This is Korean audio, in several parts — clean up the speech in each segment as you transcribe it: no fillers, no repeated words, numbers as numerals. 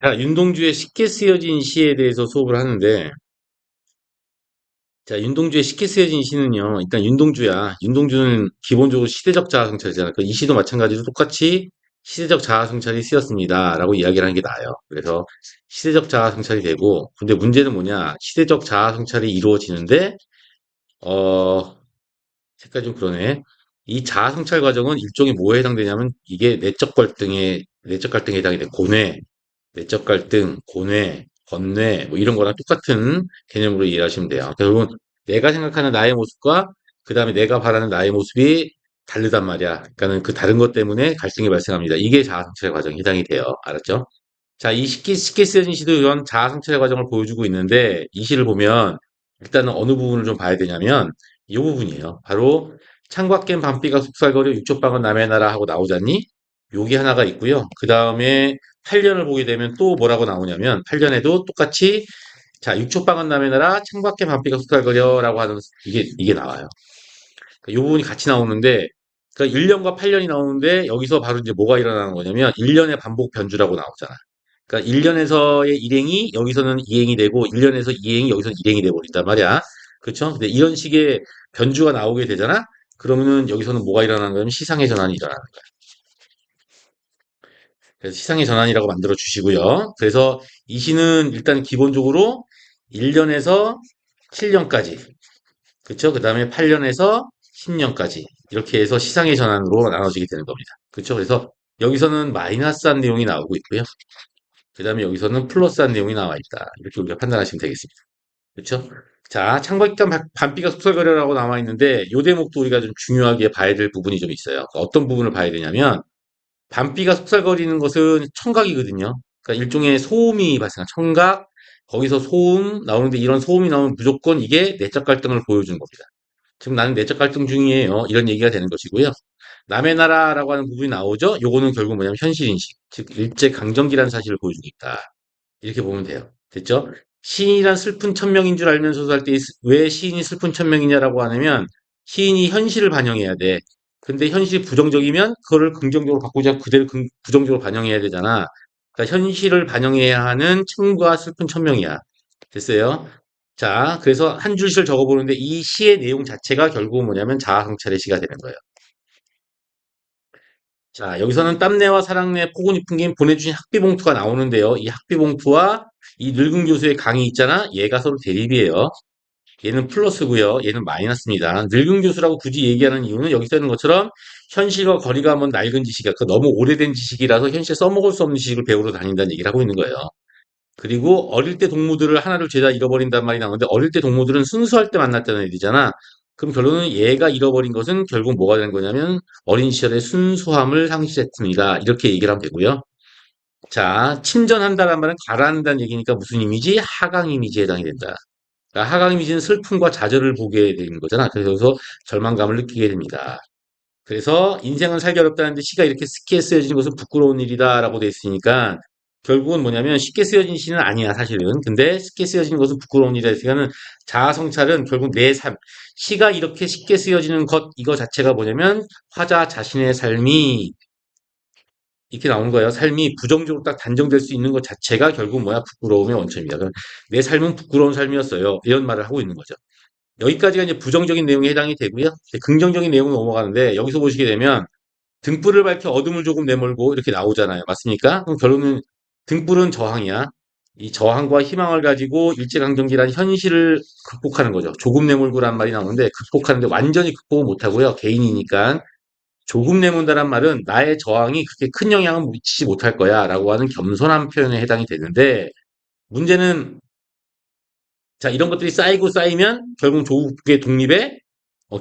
자, 윤동주의 쉽게 쓰여진 시에 대해서 수업을 하는데, 자, 윤동주의 쉽게 쓰여진 시는요, 일단 윤동주야. 윤동주는 기본적으로 시대적 자아성찰이잖아. 이 시도 마찬가지로 똑같이 시대적 자아성찰이 쓰였습니다. 라고 이야기를 하는 게 나아요. 그래서 시대적 자아성찰이 되고, 근데 문제는 뭐냐, 시대적 자아성찰이 이루어지는데, 어, 색깔 좀 그러네. 이 자아성찰 과정은 일종의 뭐에 해당되냐면, 이게 내적 갈등에 해당이 돼. 고뇌, 내적 갈등, 고뇌, 번뇌, 뭐 이런 거랑 똑같은 개념으로 이해하시면 돼요. 결국은 내가 생각하는 나의 모습과 그 다음에 내가 바라는 나의 모습이 다르단 말이야. 그러니까는 그 다른 것 때문에 갈등이 발생합니다. 이게 자아성찰의 과정에 해당이 돼요. 알았죠? 자, 이 쉽게 쓰여진 시도 이런 자아성찰의 과정을 보여주고 있는데, 이 시를 보면 일단은 어느 부분을 좀 봐야 되냐면, 이 부분이에요. 바로 창밖 깬 밤비가 속살거려 육조방은 남의 나라 하고 나오잖니? 요게 하나가 있고요. 그 다음에 8년을 보게 되면 또 뭐라고 나오냐면 8년에도 똑같이 자 육초방은 남의 나라 창밖에 밤비가 쏟아거려라고 하는 이게 나와요. 그러니까 이 부분이 같이 나오는데 그러니까 1년과 8년이 나오는데 여기서 바로 이제 뭐가 일어나는 거냐면 1년의 반복 변주라고 나오잖아. 그러니까 1년에서의 일행이 여기서는 이행이 되고 1년에서 이행이 여기서 일행이 돼 버린단 말이야. 그렇죠? 근데 이런 식의 변주가 나오게 되잖아. 그러면은 여기서는 뭐가 일어나는 거냐면 시상의 전환이 일어나는 거야. 그래서 시상의 전환이라고 만들어 주시고요. 그래서 이 시는 일단 기본적으로 1년에서 7년까지, 그쵸? 그 다음에 8년에서 10년까지 이렇게 해서 시상의 전환으로 나눠지게 되는 겁니다. 그쵸? 그래서 여기서는 마이너스한 내용이 나오고 있고요. 그 다음에 여기서는 플러스한 내용이 나와 있다. 이렇게 우리가 판단하시면 되겠습니다. 그쵸? 자, 창밖에 밤비가 속삭거려라고 나와 있는데 이 대목도 우리가 좀 중요하게 봐야 될 부분이 좀 있어요. 어떤 부분을 봐야 되냐면 밤비가 속삭거리는 것은 청각이거든요. 그러니까 일종의 소음이 발생한 청각, 거기서 소음 나오는데 이런 소음이 나오면 무조건 이게 내적 갈등을 보여주는 겁니다. 지금 나는 내적 갈등 중이에요. 이런 얘기가 되는 것이고요. 남의 나라라고 하는 부분이 나오죠. 요거는 결국 뭐냐면 현실인식, 즉 일제 강점기라는 사실을 보여주고 있다. 이렇게 보면 돼요. 됐죠? 시인이란 슬픈 천명인 줄 알면서도 할 때 왜 시인이 슬픈 천명이냐라고 하냐면 시인이 현실을 반영해야 돼. 근데 현실이 부정적이면 그거를 긍정적으로 바꾸지 않고 그대로 부정적으로 반영해야 되잖아. 그러니까 현실을 반영해야 하는 층과 슬픈 천명이야. 됐어요? 자, 그래서 한 줄씩 적어보는데 이 시의 내용 자체가 결국은 뭐냐면 자아성찰의 시가 되는 거예요. 자, 여기서는 땀내와 사랑내 포근 이쁜 게 보내주신 학비봉투가 나오는데요. 이 학비봉투와 이 늙은 교수의 강의 있잖아. 얘가 서로 대립이에요. 얘는 플러스고요. 얘는 마이너스입니다. 늙은 교수라고 굳이 얘기하는 이유는 여기 쓰는 것처럼 현실과 거리가 먼 낡은 지식이야. 그 너무 오래된 지식이라서 현실 써먹을 수 없는 지식을 배우러 다닌다는 얘기를 하고 있는 거예요. 그리고 어릴 때 동무들을 하나를 죄다 잃어버린단 말이 나오는데 어릴 때 동무들은 순수할 때 만났다는 얘기잖아. 그럼 결론은 얘가 잃어버린 것은 결국 뭐가 되는 거냐면 어린 시절의 순수함을 상실했습니다. 이렇게 얘기를 하면 되고요. 자, 침전한다는 말은 가라앉는다는 얘기니까 무슨 이미지? 하강 이미지에 해당이 된다. 그러니까 하강 이미지는 슬픔과 좌절을 보게 되는 거잖아. 그래서 절망감을 느끼게 됩니다. 그래서 인생은 살기 어렵다는데 시가 이렇게 쉽게 쓰여지는 것은 부끄러운 일이다라고 돼 있으니까 결국은 뭐냐면 쉽게 쓰여진 시는 아니야 사실은. 근데 쉽게 쓰여지는 것은 부끄러운 일이다 했으니까는 자아 성찰은 결국 내 삶, 시가 이렇게 쉽게 쓰여지는 것 이거 자체가 뭐냐면 화자 자신의 삶이 이렇게 나오는 거예요. 삶이 부정적으로 딱 단정될 수 있는 것 자체가 결국 뭐야 부끄러움의 원천입니다. 그럼 내 삶은 부끄러운 삶이었어요. 이런 말을 하고 있는 거죠. 여기까지가 이제 부정적인 내용에 해당이 되고요. 이제 긍정적인 내용으로 넘어가는데 여기서 보시게 되면 등불을 밝혀 어둠을 조금 내몰고 이렇게 나오잖아요. 맞습니까? 그럼 결론은 등불은 저항이야. 이 저항과 희망을 가지고 일제강점기란 현실을 극복하는 거죠. 조금 내몰고란 말이 나오는데 극복하는데 완전히 극복은 못하고요. 개인이니까. 조금 내몬다란 말은 나의 저항이 그렇게 큰 영향을 미치지 못할 거야 라고 하는 겸손한 표현에 해당이 되는데 문제는 자 이런 것들이 쌓이고 쌓이면 결국 조국의 독립에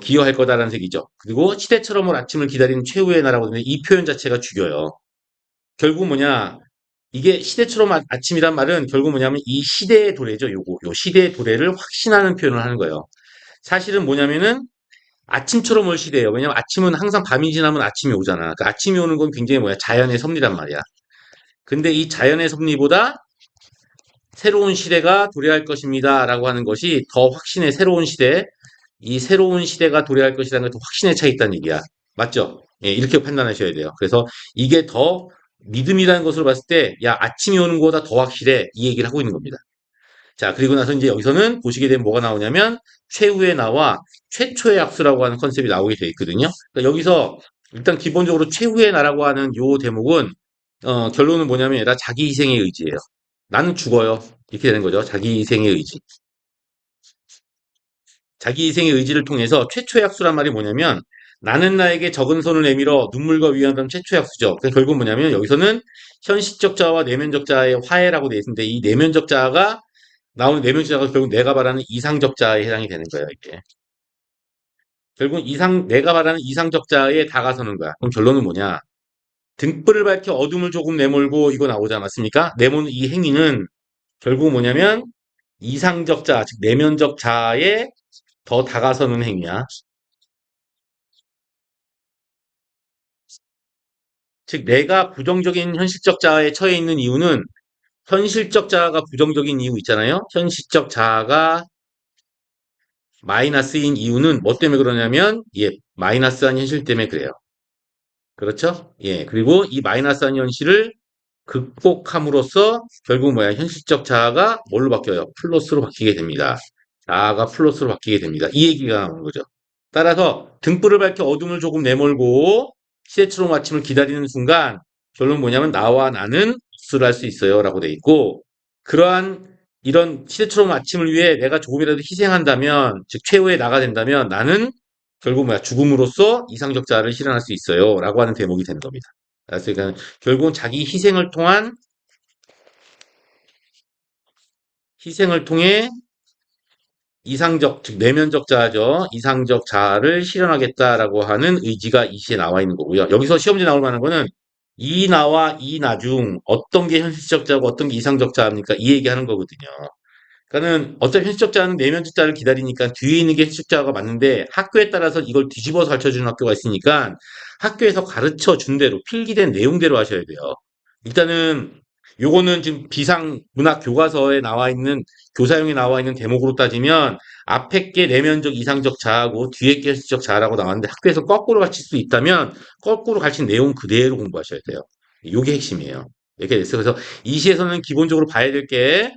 기여할 거다라는 얘기죠. 그리고 시대처럼 올 아침을 기다리는 최후의 나라고 하는데 이 표현 자체가 죽여요. 결국 뭐냐 이게 시대처럼 아침이란 말은 결국 뭐냐면 이 시대의 도래죠. 요 시대의 도래를 확신하는 표현을 하는 거예요. 사실은 뭐냐면은 아침처럼 올 시대예요. 왜냐면 아침은 항상 밤이 지나면 아침이 오잖아. 그 아침이 오는 건 굉장히 뭐야 자연의 섭리란 말이야. 근데 이 자연의 섭리보다 새로운 시대가 도래할 것입니다라고 하는 것이 더 확신의 새로운 시대, 이 새로운 시대가 도래할 것이라는 게 더 확신에 차 있다는 얘기야. 맞죠? 예, 이렇게 판단하셔야 돼요. 그래서 이게 더 믿음이라는 것으로 봤을 때, 야, 아침이 오는 것보다 더 확실해. 이 얘기를 하고 있는 겁니다. 자, 그리고 나서 이제 여기서는 보시게 되면 뭐가 나오냐면, 최후의 나와 최초의 약수라고 하는 컨셉이 나오게 돼 있거든요. 그러니까 여기서 일단 기본적으로 최후의 나라고 하는 요 대목은, 결론은 뭐냐면, 얘라 자기 희생의 의지예요. 나는 죽어요. 이렇게 되는 거죠. 자기 희생의 의지. 자기 희생의 의지를 통해서 최초의 약수란 말이 뭐냐면 나는 나에게 적은 손을 내밀어 눈물과 위안감 최초의 약수죠. 그러니까 결국 뭐냐면 여기서는 현실적 자와 내면적 자의 화해라고 되어 있는데 이 내면적 자가 나오는 내면적 자가 결국 내가 말하는 이상적 자에 해당이 되는 거예요. 이게 결국 내가 말하는 이상적 자에 다가서는 거야. 그럼 결론은 뭐냐? 등불을 밝혀 어둠을 조금 내몰고 이거 나오지 않았습니까? 내모는 이 행위는 결국 뭐냐면 이상적 자, 즉 내면적 자에 더 다가서는 행위야. 즉, 내가 부정적인 현실적 자아에 처해 있는 이유는 현실적 자아가 부정적인 이유 있잖아요. 현실적 자아가 마이너스인 이유는 뭐 때문에 그러냐면, 예, 마이너스한 현실 때문에 그래요. 그렇죠? 예, 그리고 이 마이너스한 현실을 극복함으로써 결국 뭐야, 현실적 자아가 뭘로 바뀌어요? 플러스로 바뀌게 됩니다. 자아가 플러스로 바뀌게 됩니다. 이 얘기가 나오는 거죠. 따라서 등불을 밝혀 어둠을 조금 내몰고 시대처럼 아침을 기다리는 순간 결론은 뭐냐면 나와 나는 복수를 할 수 있어요 라고 돼 있고 그러한 이런 시대처럼 아침을 위해 내가 조금이라도 희생한다면 즉 최후의 나가 된다면 나는 결국 뭐야 죽음으로써 이상적 자아를 실현할 수 있어요 라고 하는 대목이 되는 겁니다. 그래서 그러니까 결국은 자기 희생을 통해 이상적, 즉 내면적 자아죠. 이상적 자아를 실현하겠다라고 하는 의지가 이 시에 나와 있는 거고요. 여기서 시험지 나올 만한 거는 이 나와 이 나 중 어떤 게 현실적 자고 어떤 게 이상적 자입니까? 이 얘기하는 거거든요. 그러니까는 어차피 현실적 자는 내면적 자를 기다리니까 뒤에 있는 게 현실적 자가 맞는데 학교에 따라서 이걸 뒤집어서 가르쳐 주는 학교가 있으니까 학교에서 가르쳐 준 대로 필기된 내용대로 하셔야 돼요. 일단은 요거는 지금 비상 문학 교과서에 나와 있는 교사용에 나와 있는 대목으로 따지면 앞에 게 내면적 이상적 자아고 뒤에 게 현실적 자아라고 나왔는데 학교에서 거꾸로 가르칠 수 있다면 거꾸로 가르친 내용 그대로 공부하셔야 돼요. 요게 핵심이에요. 이렇게 됐어요. 그래서 이 시에서는 기본적으로 봐야 될게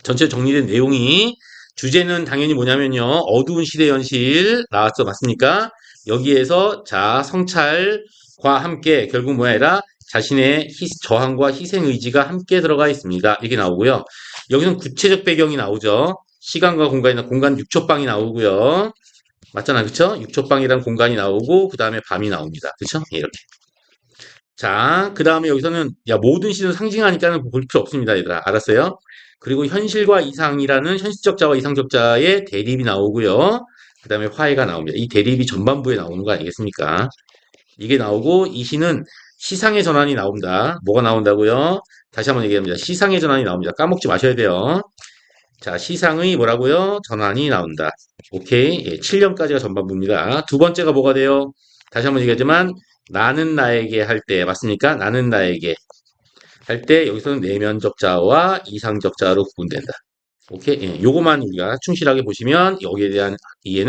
전체 정리된 내용이 주제는 당연히 뭐냐면요. 어두운 시대 현실 나왔죠. 맞습니까? 여기에서 자 성찰과 함께 결국 뭐야 아니라 자신의 저항과 희생 의지가 함께 들어가 있습니다. 이게 나오고요. 여기서는 구체적 배경이 나오죠. 시간과 공간이나 공간 6초방이 나오고요. 맞잖아. 그쵸? 6초방이란 공간이 나오고 그 다음에 밤이 나옵니다. 그쵸? 예, 이렇게. 자, 그 다음에 여기서는 야 모든 시는 상징하니까는 볼 필요 없습니다, 얘들아. 알았어요? 그리고 현실과 이상이라는 현실적자와 이상적자의 대립이 나오고요. 그 다음에 화해가 나옵니다. 이 대립이 전반부에 나오는 거 아니겠습니까? 이게 나오고 이 시는 시상의 전환이 나온다. 뭐가 나온다고요? 다시 한번 얘기합니다. 시상의 전환이 나옵니다. 까먹지 마셔야 돼요. 자, 시상의 뭐라고요? 전환이 나온다. 오케이. 예, 7년까지가 전반부입니다. 두 번째가 뭐가 돼요? 다시 한번 얘기하지만 나는 나에게 할 때 맞습니까? 나는 나에게 할 때 여기서는 내면적 자와 이상적 자로 구분된다. 오케이. 예, 요거만 우리가 충실하게 보시면 여기에 대한 이해는